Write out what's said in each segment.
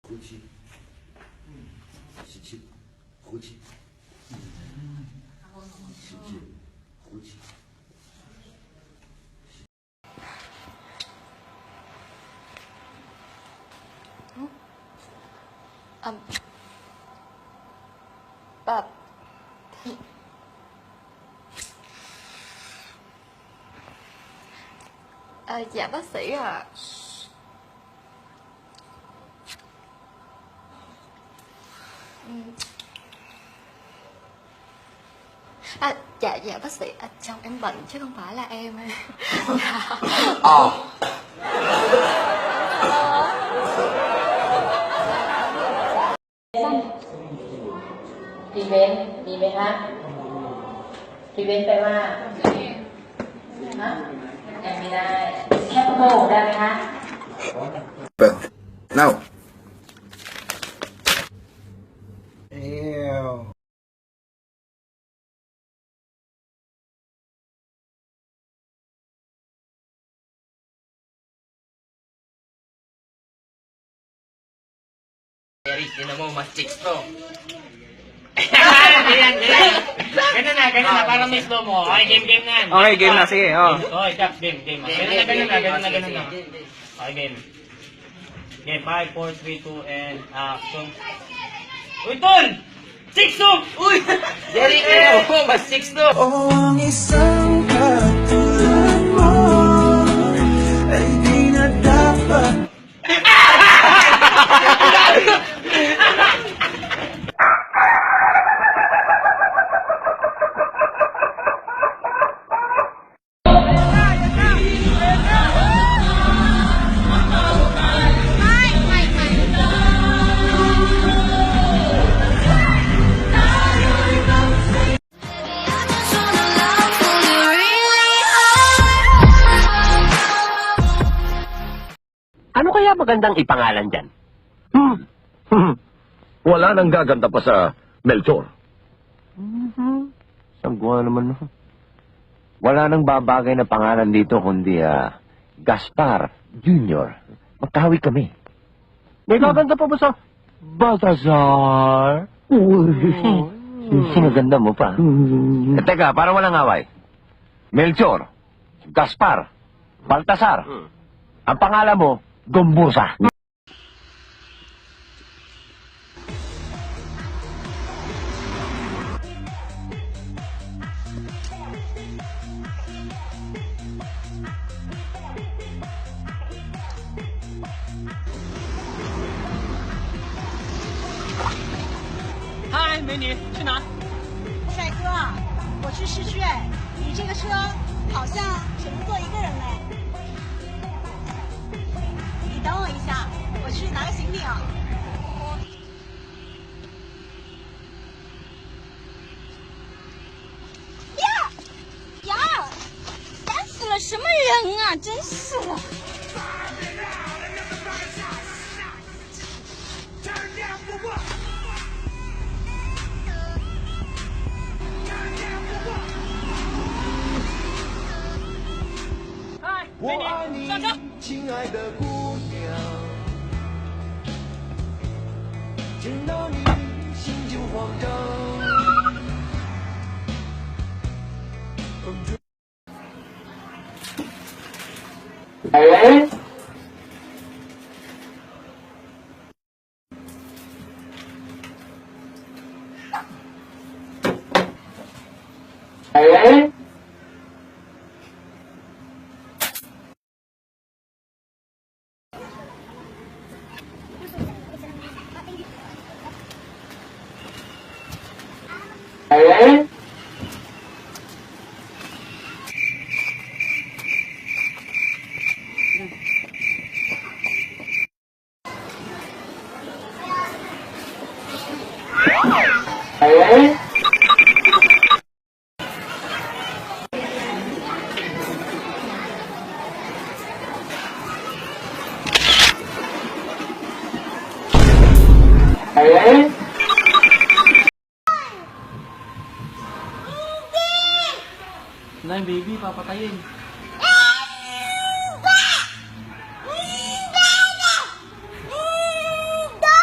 呼气，吸气，呼气，吸气，呼气。Bà dạ bác sĩ ạ. Dạ bác sĩ, chồng em bệnh chứ không phải là em. Dạ.พรีเวนต์ดีไหมคะพรีเวนต์แปลว่าฮะยังไม่ได้แคปโกได้ไหมคะ But now. Eric, tinan mo, mas chicks to. Ganyan. Ganun na, parang may slow mo. Okay, game na. Okay, game na. Sige, oh. Okay, Caps, game. Ganun na. Okay, game. Okay, 5, 4, 3, 2, and action. Uy, Tol! Chicks to! Uy! Jerry, mas chicks to. O ang isang katulad mo ay di na dapat. Ano kaya magandang ipangalan dyan? Wala nang gaganda pa sa Melchor. Sagwa naman. Wala nang babagay na pangalan dito kundi Gaspar Jr. Magkahawi kami. May gaganda pa ba sa Baltazar? Sinaganda mo pa. Teka, para walang away. Melchor, Gaspar, Baltasar. Ang pangalan mo, Gombursa. Hi, 美女，去哪？帅哥，我去市区哎，你这个车好像只能坐一个人嘞。你等我一下，我去拿个行李啊。呀，烦死了，什么人啊，真是的。我爱你，亲爱的姑娘，见到你心就慌张。Nay, baby, papatayin. Hindi!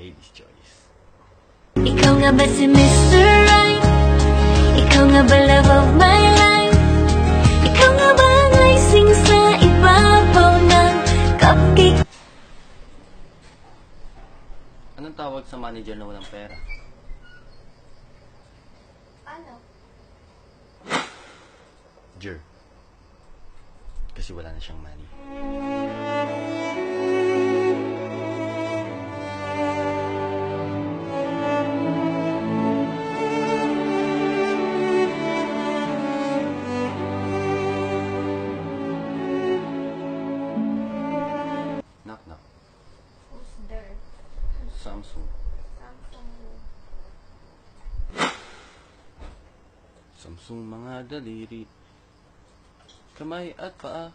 Lady's choice. Ikaw nga ba si Mr. Right? Ikaw nga ba love of my life? Ikaw nga ba ang icing sa ibabaw ng cupcake? Anong tawag sa manager na walang pera? Ano? Jer. Kasi wala na siyang money. Knock knock. Who's there? Samsung. Samsung mga daliri. Kamay at paa.